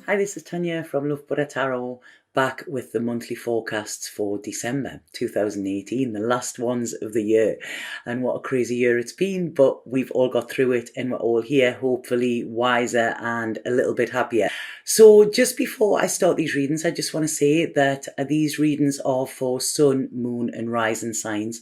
Hi, this is Tanya from Love Buddha Tarot, back with the monthly forecasts for December 2018, the last ones of the year. And what a crazy year it's been, but we've all got through it and we're all here, hopefully wiser and a little bit happier. So just before I start these readings, I just want to say that these readings are for sun, moon and rising signs.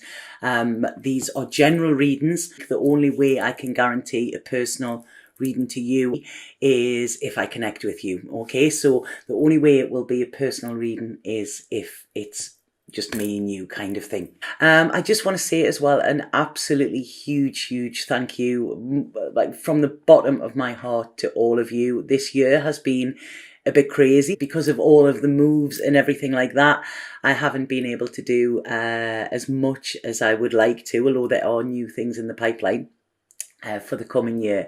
These are general readings. The only way I can guarantee a personal reading to you is if I connect with you. Okay, so the only way it will be a personal reading is if it's just me and you kind of thing. I just want to say as well an absolutely huge thank you, like from the bottom of my heart, to all of you. This year has been a bit crazy because of all of the moves and everything like that. I haven't been able to do as much as I would like to, although there are new things in the pipeline for the coming year.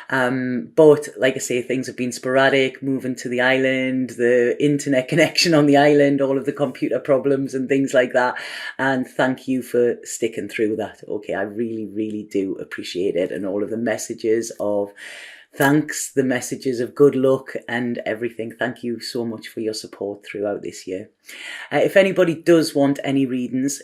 But like I say, things have been sporadic, moving to the island, the internet connection on the island, all of the computer problems and things like that. And thank you for sticking through that. Okay, I really do appreciate it. And all of the messages of thanks, the messages of good luck and everything. Thank you so much for your support throughout this year. If anybody does want any readings,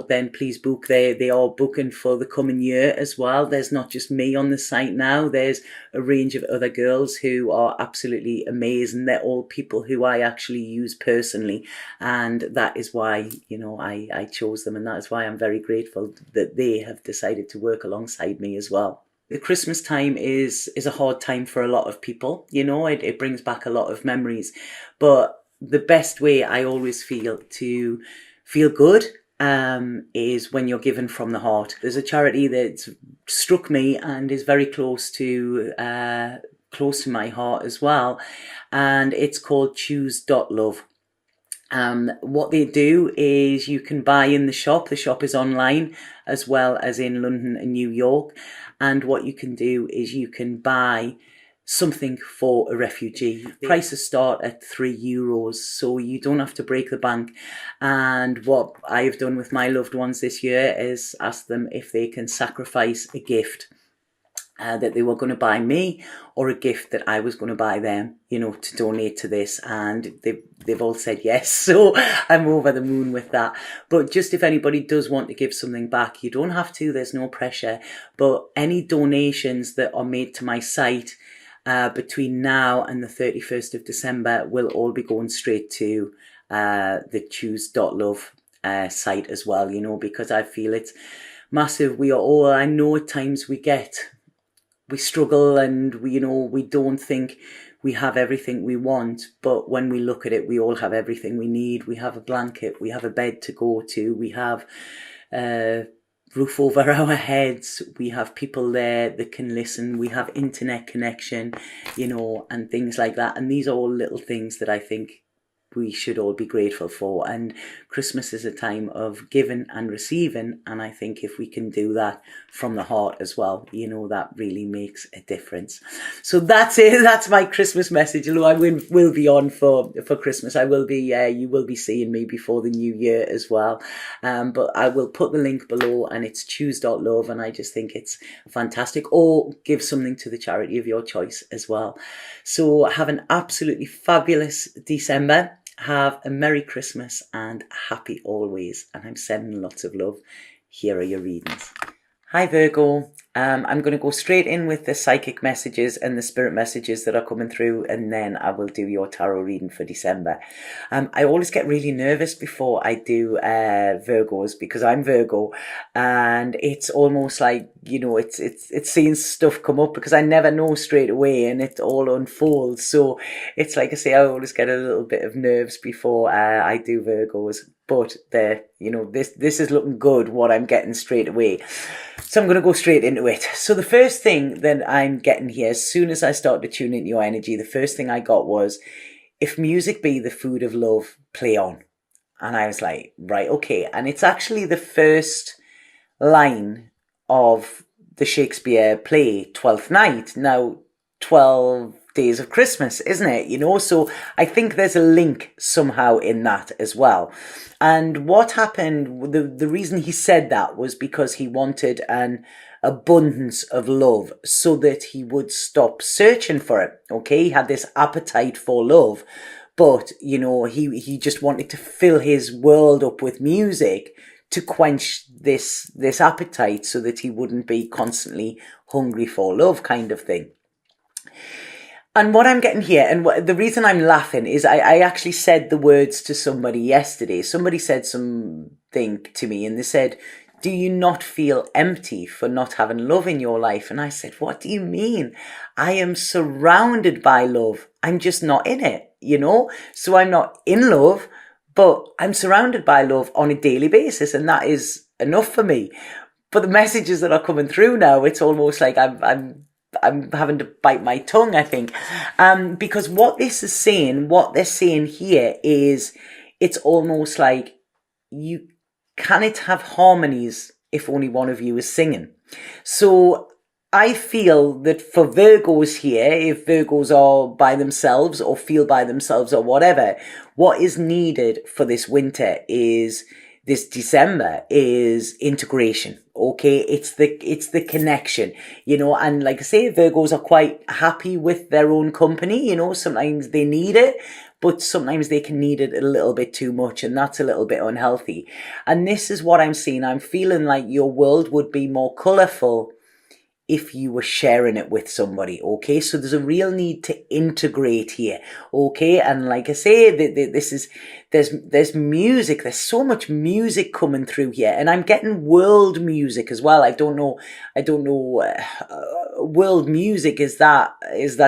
then please book. They are booking for the coming year as well. There's not just me on the site now. There's a range of other girls who are absolutely amazing. They're all people who I actually use personally. And that is why, I chose them. And that is why I'm very grateful that they have decided to work alongside me as well. The Christmas time is a hard time for a lot of people. It brings back a lot of memories. But the best way I always feel to feel good is when you're given from the heart. There's a charity that's struck me and is very close to my heart as well. And it's called choose.love. What they do is you can buy in the shop. The shop is online as well as in London and New York. And what you can do is you can buy something for a refugee. Prices start at €3, so you don't have to break the bank. And what I have done with my loved ones this year is ask them if they can sacrifice a gift that they were going to buy me, or a gift that I was going to buy them, to donate to this. And they've all said yes. So I'm over the moon with that. But just if anybody does want to give something back, you don't have to, there's no pressure. But any donations that are made to my site between now and the 31st of December will all be going straight to the choose.love site as well, because I feel it's massive. We are all, I know at times we struggle and we don't think we have everything we want, but when we look at it, we all have everything we need. We have a blanket, we have a bed to go to, we have a roof over our heads, we have people there that can listen, we have internet connection, and things like that. And these are all little things that I think we should all be grateful for. And Christmas is a time of giving and receiving, and I think if we can do that from the heart as well, that really makes a difference. So that's it. That's my Christmas message. Although I will be on for Christmas, I will be you will be seeing me before the new year as well. But I will put the link below, and it's choose.love, and I just think it's fantastic. Or give something to the charity of your choice as well. So have an absolutely fabulous December. Have a Merry Christmas and happy always. And I'm sending lots of love. Here are your readings. Hi Virgo. I'm going to go straight in with the psychic messages and the spirit messages that are coming through, and then I will do your tarot reading for December. I always get really nervous before I do Virgos, because I'm Virgo, and it's almost like, it's seeing stuff come up because I never know straight away and it all unfolds. So it's like I say, I always get a little bit of nerves before I do Virgos. But this is looking good, what I'm getting straight away. So I'm going to go straight into it. So the first thing that I'm getting here, as soon as I start to tune into your energy, the first thing I got was, if music be the food of love, play on. And I was like, right, okay. And it's actually the first line of the Shakespeare play, Twelfth Night. Now, 12 days of Christmas, isn't it? So I think there's a link somehow in that as well. And what happened, the reason he said that was because he wanted a abundance of love so that he would stop searching for it. Okay, he had this appetite for love, but he just wanted to fill his world up with music to quench this appetite so that he wouldn't be constantly hungry for love, kind of thing. And what I'm getting here, and the reason I'm laughing is I actually said the words to somebody yesterday. Somebody said something to me and they said, do you not feel empty for not having love in your life? And I said, what do you mean? I am surrounded by love. I'm just not in it, So I'm not in love, but I'm surrounded by love on a daily basis. And that is enough for me. But the messages that are coming through now, it's almost like I'm having to bite my tongue, I think. Because what they're saying here is it's almost like you cannot have harmonies if only one of you is singing. So I feel that for Virgos here, if Virgos are by themselves or feel by themselves or whatever, what is needed for this winter is this December is integration. Okay, it's the connection, and like I say, Virgos are quite happy with their own company, sometimes they need it, but sometimes they can need it a little bit too much, and that's a little bit unhealthy. And this is what I'm seeing. I'm feeling like your world would be more colourful if you were sharing it with somebody, okay? So there's a real need to integrate here, okay? And like I say, there's music, there's so much music coming through here, and I'm getting world music as well. I don't know, world music, is that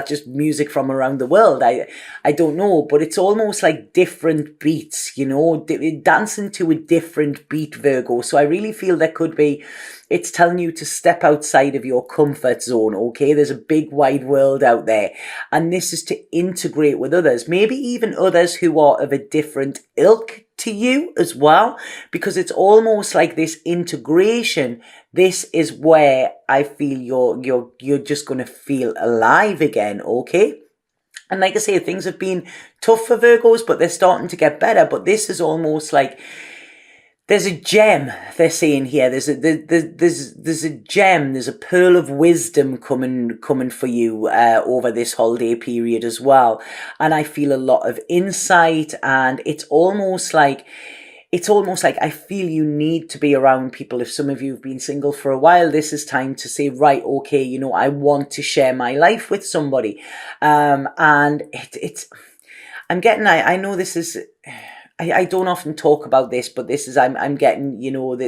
just music from around the world? I don't know, but it's almost like different beats, dancing to a different beat, Virgo. So I really feel there could be, it's telling you to step outside of your comfort zone, okay? There's a big wide world out there. And this is to integrate with others, maybe even others who are of a different ilk to you as well, because it's almost like this integration. This is where I feel you're just going to feel alive again, okay? And like I say, things have been tough for Virgos, but they're starting to get better. But this is almost like, there's a gem, they're saying here. There's a gem, there's a pearl of wisdom coming for you over this holiday period as well. And I feel a lot of insight, and it's almost like I feel you need to be around people. If some of you have been single for a while, this is time to say, right, okay, I want to share my life with somebody. And I know this is, I don't often talk about this, but this is, I'm getting,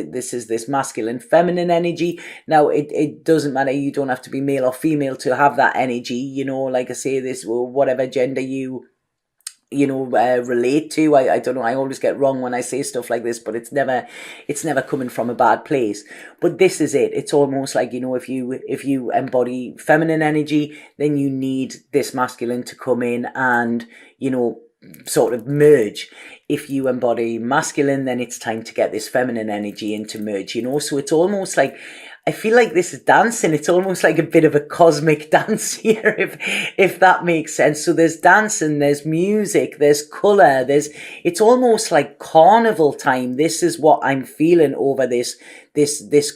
this is this masculine, feminine energy. Now, it doesn't matter. You don't have to be male or female to have that energy, like I say, this, whatever gender you relate to. I don't know. I always get wrong when I say stuff like this, but it's never coming from a bad place. But this is it. It's almost like, if you embody feminine energy, then you need this masculine to come in and, sort of merge. If you embody masculine, then it's time to get this feminine energy in to merge, so it's almost like, I feel like this is dancing. It's almost like a bit of a cosmic dance here, if that makes sense. So there's dancing, there's music, there's colour, it's almost like carnival time. This is what I'm feeling over this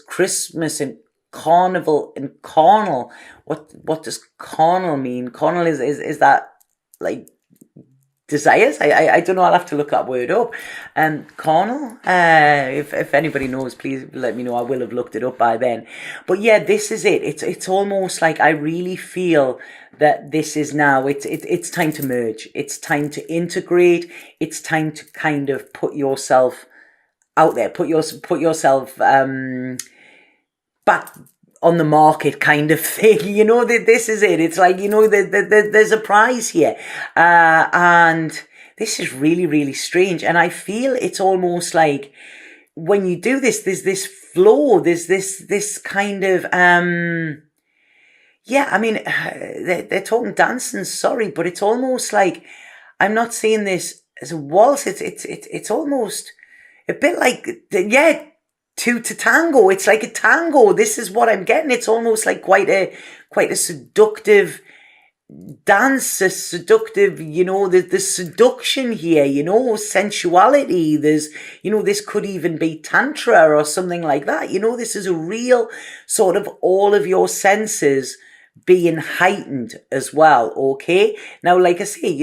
Christmas and carnival and carnal. What does carnal mean? Carnal is that like desires? I don't know. I'll have to look that word up. Carnal. If anybody knows, please let me know. I will have looked it up by then. But yeah, this is it. It's almost like I really feel that this is now. It's time to merge. It's time to integrate. It's time to kind of put yourself out there. Put yourself back on the market, kind of thing. This is it. It's like, there's a prize here. And this is really, really strange. And I feel it's almost like when you do this, there's this flow, there's this kind of, they're talking dancing, sorry, but it's almost like, I'm not seeing this as a waltz. It's almost a bit like, two to tango. It's like a tango. This is what I'm getting. It's almost like quite a seductive dance, a seductive, there's seduction here, sensuality. There's, this could even be tantra or something like that. This is a real sort of all of your senses being heightened as well. Okay. Now, like I say,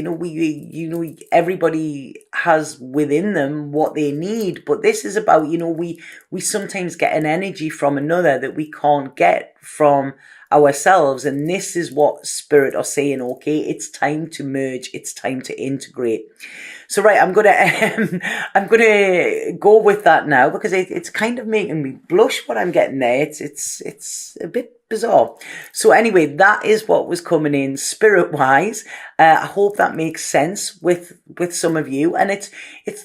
everybody has within them what they need, but this is about, we sometimes get an energy from another that we can't get from ourselves, and this is what spirit are saying. Okay, it's time to merge, it's time to integrate. So right, I'm gonna go with that now, because it's kind of making me blush what I'm getting there. It's a bit bizarre. So anyway, that is what was coming in spirit wise. I hope that makes sense with some of you, and it's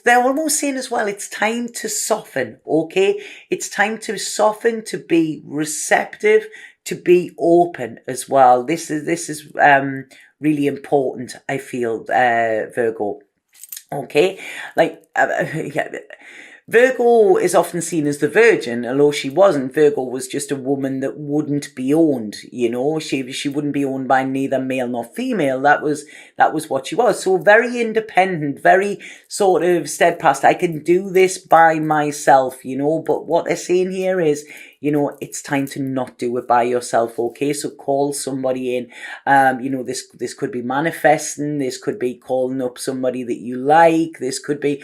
they're almost saying as well, it's time to soften. Okay, it's time to soften, to be receptive, to be open as well. This is really important, I feel, Virgo. Okay, like yeah. Virgo is often seen as the virgin, although she wasn't. Virgo was just a woman that wouldn't be owned. She wouldn't be owned by neither male nor female. That was what she was. So very independent, very sort of steadfast. I can do this by myself, But what they're saying here is, it's time to not do it by yourself. Okay, so call somebody in. This could be manifesting. This could be calling up somebody that you like. This could be,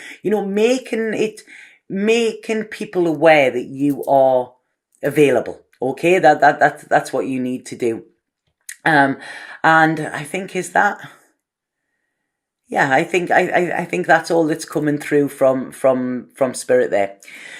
making people aware that you are available. Okay, that's what you need to do. And I think I think that's all that's coming through from spirit there.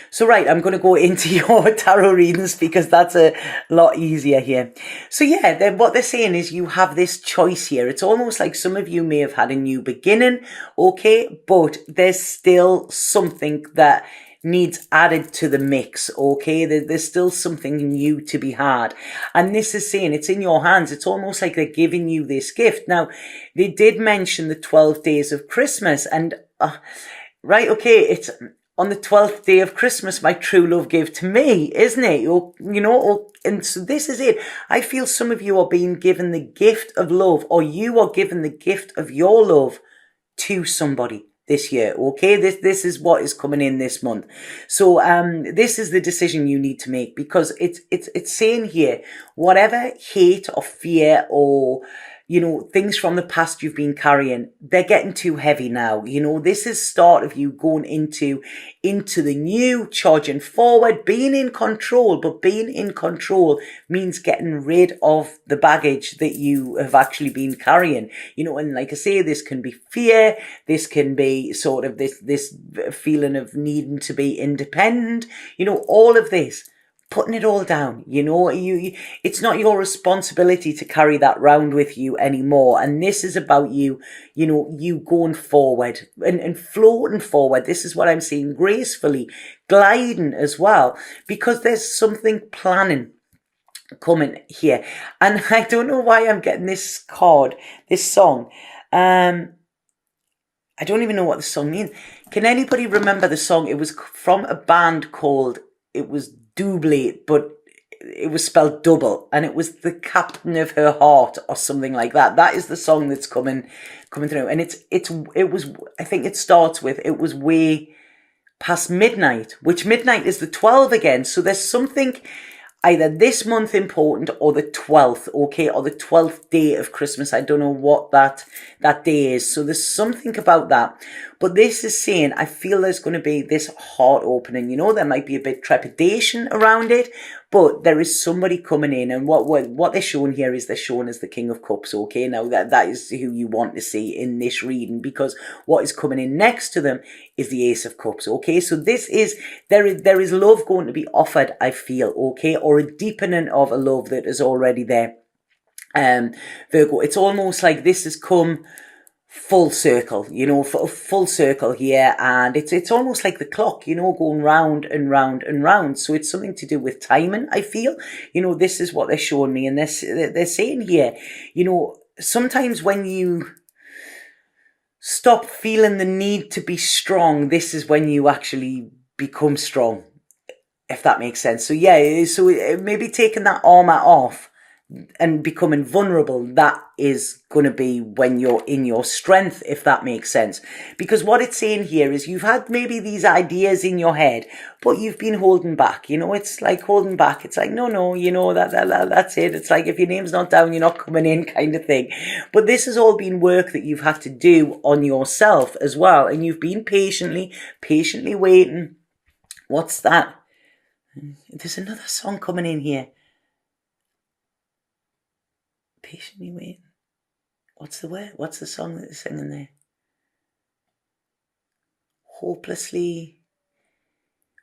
So right, I'm going to go into your tarot readings, because that's a lot easier here. So yeah, what they're saying is you have this choice here. It's almost like some of you may have had a new beginning, okay, but there's still something that needs added to the mix. Okay, there's still something new to be had, and this is saying it's in your hands. It's almost like they're giving you this gift. Now, they did mention the 12 days of Christmas, and right, okay, it's on the 12th day of Christmas my true love gave to me, isn't it? And so this is it. I feel some of you are being given the gift of love, or you are given the gift of your love to somebody this year. Okay, this is what is coming in this month. So this is the decision you need to make, because it's saying here, whatever hate or fear or things from the past you've been carrying, they're getting too heavy now. This is start of you going into the new, charging forward, being in control. But being in control means getting rid of the baggage that you have actually been carrying. And like I say, this can be fear. This can be sort of this feeling of needing to be independent. All of this. Putting it all down, it's not your responsibility to carry that round with you anymore. And this is about you going forward and floating forward. This is what I'm seeing, gracefully gliding as well, because there's something planning coming here. And I don't know why I'm getting this card, this song. I don't even know what the song means. Can anybody remember the song? It was from a band called, it was Double, but it was spelled double, and it was the captain of her heart or something like that. That is the song that's coming through, and it was. I think it starts with, it was way past midnight, which midnight is the 12 again. So there's something either this month important, or the 12th, okay, or the 12th day of Christmas. I don't know what that day is. So there's something about that. But this is saying, I feel there's going to be this heart opening. There might be a bit trepidation around it, but there is somebody coming in, and what they're showing here is they're showing as the King of Cups. Okay, now that is who you want to see in this reading, because what is coming in next to them is the Ace of Cups. Okay, so this is there is love going to be offered, I feel. Okay, or a deepening of a love that is already there. Virgo, it's almost like this has come full circle, full circle here, and it's almost like the clock, going round and round and round. So it's something to do with timing, I feel. This is what they're showing me, and they're saying here, sometimes when you stop feeling the need to be strong, this is when you actually become strong, if that makes sense. So yeah, so maybe taking that armor off, and becoming vulnerable, that is going to be when you're in your strength, if that makes sense. Because what it's saying here is you've had maybe these ideas in your head, but you've been holding back. You know, it's like holding back. It's like, no, you know, that's it. It's like if your name's not down, you're not coming in kind of thing. But this has all been work that you've had to do on yourself as well. And you've been patiently waiting. What's that? There's another song coming in here. Patiently waiting. What's the word? What's the song that they're singing there? Hopelessly.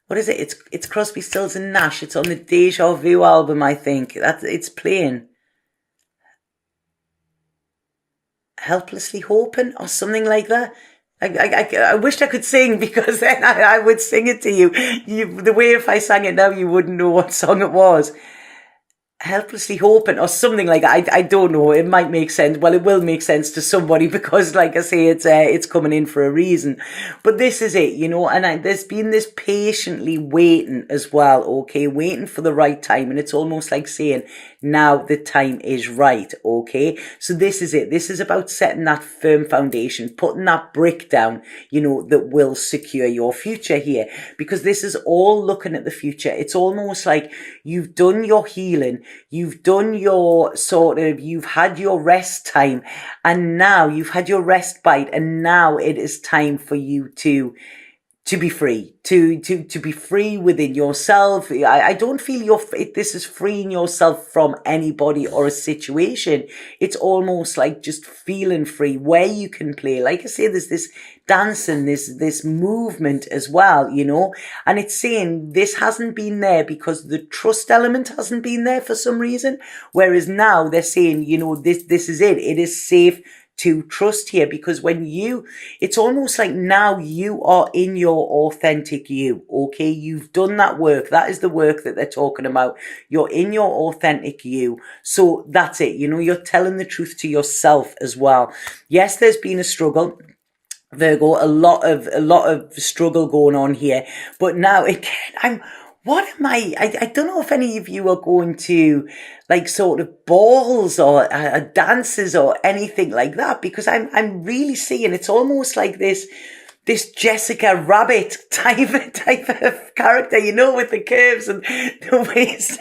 What is it? It's Crosby, Stills and Nash. It's on the Deja Vu album, I think. It's playing. Helplessly Hoping or something like that. I wished I could sing, because then I would sing it to you. The way if I sang it now, you wouldn't know what song it was. Helplessly Hoping or something like that. I don't know. It might make sense. Well, it will make sense to somebody, because like I say, it's coming in for a reason. But this is it, you know, and there's been this patiently waiting as well, okay, waiting for the right time. And it's almost like saying, now the time is right, okay? So this is it. This is about setting that firm foundation, putting that brick down, you know, that will secure your future here. Because this is all looking at the future. It's almost like you've done your healing, you've done your you've had your rest time, and now you've had your rest bite, and now it is time for you to be free, to be free within yourself. I don't feel this is freeing yourself from anybody or a situation. It's almost like just feeling free, where you can play. Like I say, there's this dancing, this movement as well, you know, and it's saying this hasn't been there because the trust element hasn't been there for some reason. Whereas now they're saying, you know, this is it. It is safe to trust here, because it's almost like now you are in your authentic you, okay? You've done that work. That is the work that they're talking about. You're in your authentic you. So that's it. You know, you're telling the truth to yourself as well. Yes, there's been a struggle, Virgo, a lot of struggle going on here. But now again, I don't know if any of you are going to like sort of balls or dances or anything like that, because I'm really seeing it's almost like this Jessica Rabbit type of character, you know, with the curves and the waist.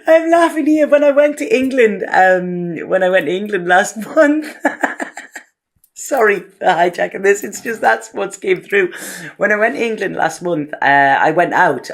I'm laughing here. When I went to England last month. Sorry for hijacking this. It's just that's what's came through. When I went to England last month, I went out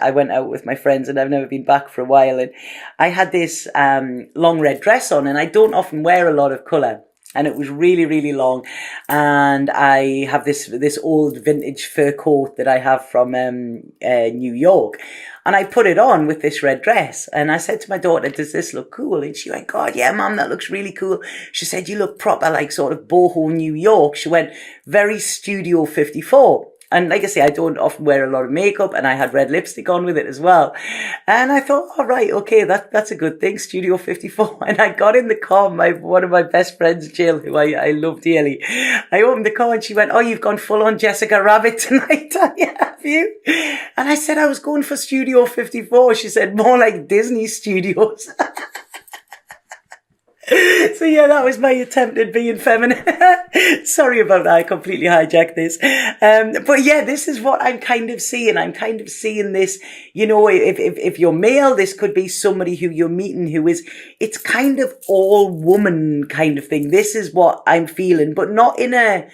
with my friends, and I've never been back for a while. And I had this long red dress on, and I don't often wear a lot of colour. And it was really, really long. And I have this old vintage fur coat that I have from New York. And I put it on with this red dress. And I said to my daughter, does this look cool? And she went, God, yeah, Mum, that looks really cool. She said, you look proper like sort of boho New York. She went, very Studio 54. And like I say, I don't often wear a lot of makeup, and I had red lipstick on with it as well. And I thought, all right, okay, that's a good thing, Studio 54. And I got in the car, one of my best friends, Jill, who I love dearly. I opened the car and she went, oh, you've gone full on Jessica Rabbit tonight, have you? And I said, I was going for Studio 54. She said, more like Disney Studios. So yeah, that was my attempt at being feminine. Sorry about that. I completely hijacked this. But yeah, this is what I'm kind of seeing. I'm kind of seeing this, you know, if you're male, this could be somebody who you're meeting it's kind of all woman kind of thing. This is what I'm feeling, but not in a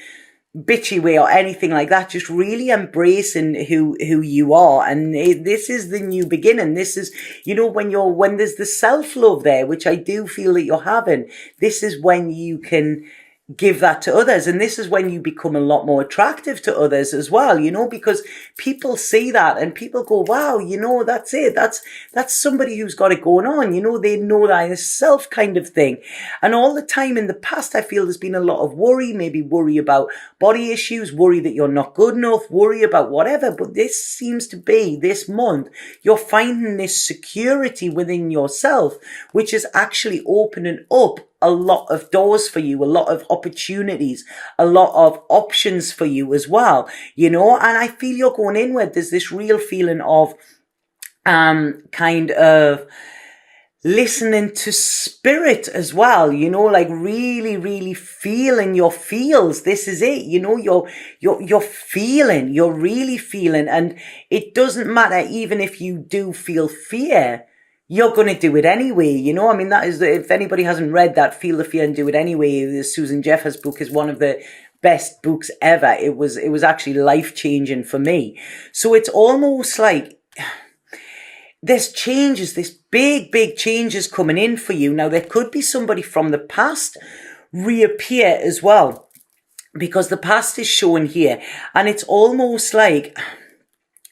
bitchy way or anything like that, just really embracing who you are. And this is the new beginning. This is, you know, when there's the self-love there, which I do feel that you're having, this is when you can give that to others. And this is when you become a lot more attractive to others as well, you know, because people see that and people go, wow, you know, that's it. That's somebody who's got it going on. You know, they know that self kind of thing. And all the time in the past, I feel there's been a lot of worry, maybe worry about body issues, worry that you're not good enough, worry about whatever. But this seems to be this month, you're finding this security within yourself, which is actually opening up a lot of doors for you, a lot of opportunities, a lot of options for you as well, you know. And I feel you're going inward. There's this real feeling of kind of listening to spirit as well, you know, like really, really feeling your feels. This is it, you know, you're feeling, you're really feeling. And it doesn't matter, even if you do feel fear, you're going to do it anyway, you know. I mean, that is, if anybody hasn't read that, Feel the Fear and Do It Anyway, the Susan Jeffers book is one of the best books ever. It was actually life-changing for me. So it's almost like there's changes, this big changes coming in for you. Now, there could be somebody from the past reappear as well, because the past is shown here. And it's almost like,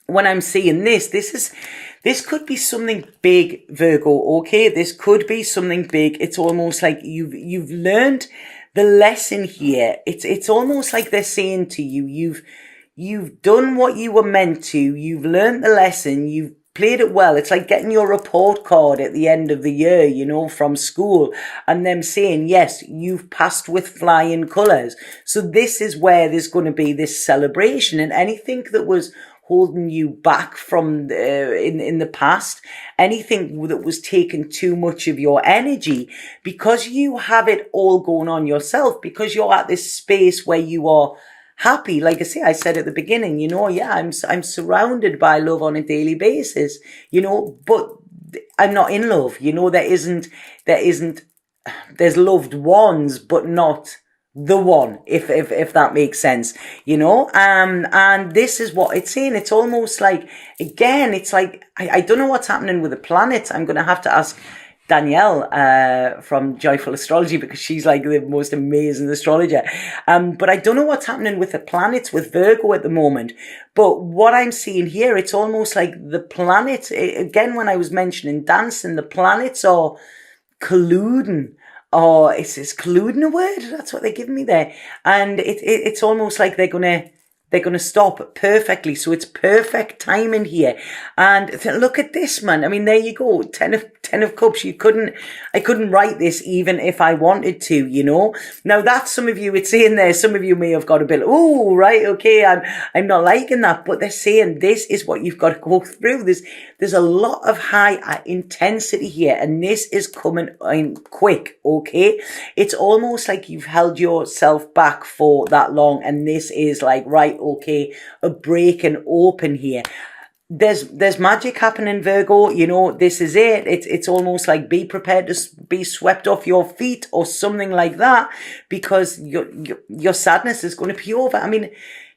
when I'm seeing this could be something big, Virgo, okay? This could be something big. It's almost like you've learned the lesson here. It's almost like they're saying to you, you've done what you were meant to. You've learned the lesson. You've played it well. It's like getting your report card at the end of the year, you know, from school, and them saying, yes, you've passed with flying colours. So this is where there's going to be this celebration, and anything that was holding you back from in the past, anything that was taking too much of your energy, because you have it all going on yourself, because you're at this space where you are happy. Like I said at the beginning, you know, yeah, I'm surrounded by love on a daily basis, you know, but I'm not in love, you know. There's loved ones, but not the one, if that makes sense, you know. And this is what it's saying. It's almost like, again, it's like, I don't know what's happening with the planets. I'm going to have to ask Danielle from Joyful Astrology, because she's like the most amazing astrologer. But I don't know what's happening with the planets with Virgo at the moment. But what I'm seeing here, it's almost like the planets, again, when I was mentioning dancing, the planets are colluding. Or is colluding a word? That's what they're giving me there. And it's almost like they're gonna stop perfectly. So it's perfect timing here. And look at this, man. I mean, there you go. Ten of Cups. I couldn't write this even if I wanted to, you know. Now that's, some of you, it's saying there, some of you may have got a bit, oh, right, okay, I'm not liking that. But they're saying this is what you've got to go through. There's a lot of high intensity here, and this is coming in quick, okay? It's almost like you've held yourself back for that long, and this is like, right, okay, a break and open here. There's magic happening, Virgo, you know. This is it. It's almost like, be prepared to be swept off your feet or something like that, because your sadness is going to be over. I mean,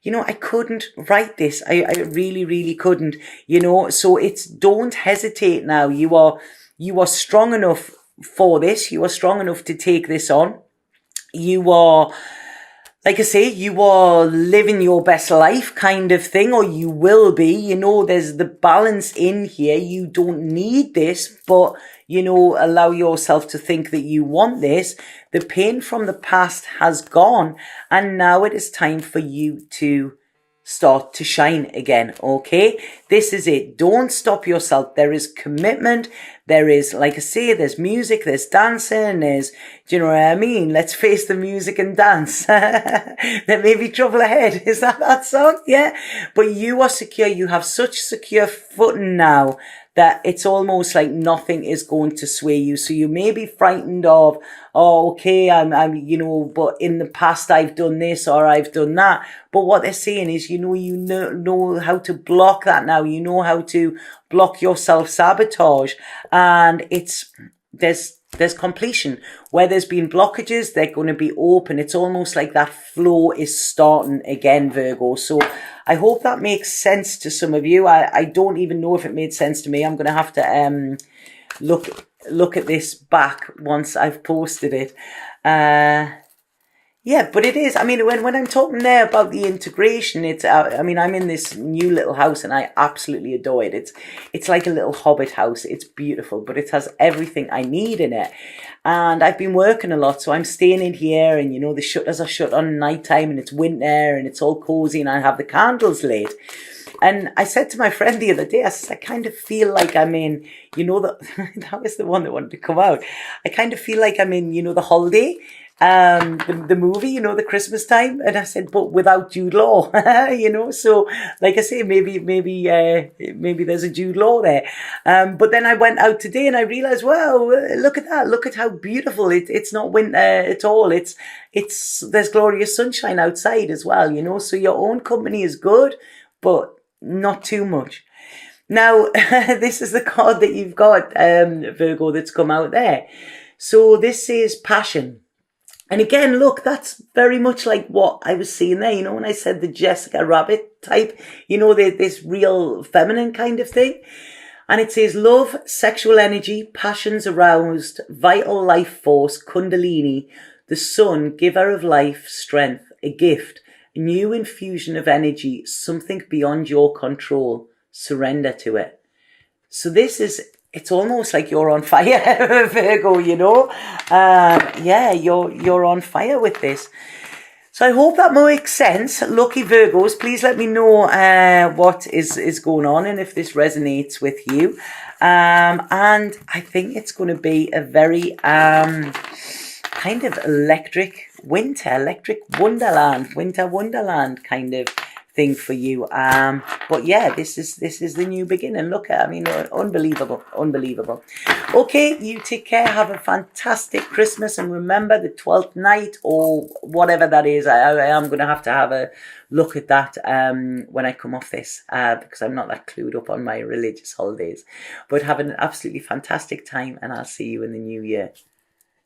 you know, I couldn't write this. I really, really couldn't, you know. So it's, don't hesitate now. You are strong enough for this. You are strong enough to take this on. You are, like I say, you are living your best life kind of thing, or you will be, you know. There's the balance in here. You don't need this, but, you know, allow yourself to think that you want this. The pain from the past has gone, and now it is time for you to start to shine again, okay? This is it. Don't stop yourself. There is commitment. There is, like I say, there's music, there's dancing, do you know what I mean? Let's face the music and dance. There may be trouble ahead. Is that song? Yeah. But you are secure. You have such secure footing now that it's almost like nothing is going to sway you. So you may be frightened of, oh, okay, I'm, you know, but in the past I've done this or I've done that. But what they're saying is, you know how to block that now. You know how to block your self-sabotage. And there's completion. Where there's been blockages, they're going to be open. It's almost like that flow is starting again, Virgo. So I hope that makes sense to some of you. I don't even know if it made sense to me. I'm going to have to look at this back once I've posted it. Yeah, but it is. I mean, when I'm talking there about the integration, it's, I mean, I'm in this new little house and I absolutely adore it. It's like a little hobbit house. It's beautiful, but it has everything I need in it. And I've been working a lot, so I'm staying in here, and, you know, the shutters are shut on night time, and it's winter and it's all cozy, and I have the candles lit. And I said to my friend the other day, I said, I kind of feel like I'm in, that was the one that wanted to come out. I kind of feel like I'm in, the Holiday, the movie, the Christmas time. And I said, but without Jude Law, so like I say, maybe there's a Jude Law there. But then I went out today and I realized, wow, look at that. Look at how beautiful it's not winter at all. There's glorious sunshine outside as well, so your own company is good, but not too much. Now, this is the card that you've got, Virgo, that's come out there. So this is passion. And again, look, that's very much like what I was seeing there, when I said the Jessica Rabbit type, this real feminine kind of thing. And it says love, sexual energy, passions aroused, vital life force, kundalini, the sun, giver of life, strength, a gift, a new infusion of energy, something beyond your control. Surrender to it. So it's almost like you're on fire, Virgo, you're on fire with this. So I hope that makes sense. Lucky Virgos, please let me know what is going on and if this resonates with you. And I think it's going to be a very kind of electric wonderland kind of thing for you. But yeah, this is the new beginning. Look at, unbelievable. Okay, you take care. Have a fantastic Christmas, and remember the 12th night or whatever that is. I am going to have a look at that when I come off this because I'm not that clued up on my religious holidays. But have an absolutely fantastic time, and I'll see you in the new year.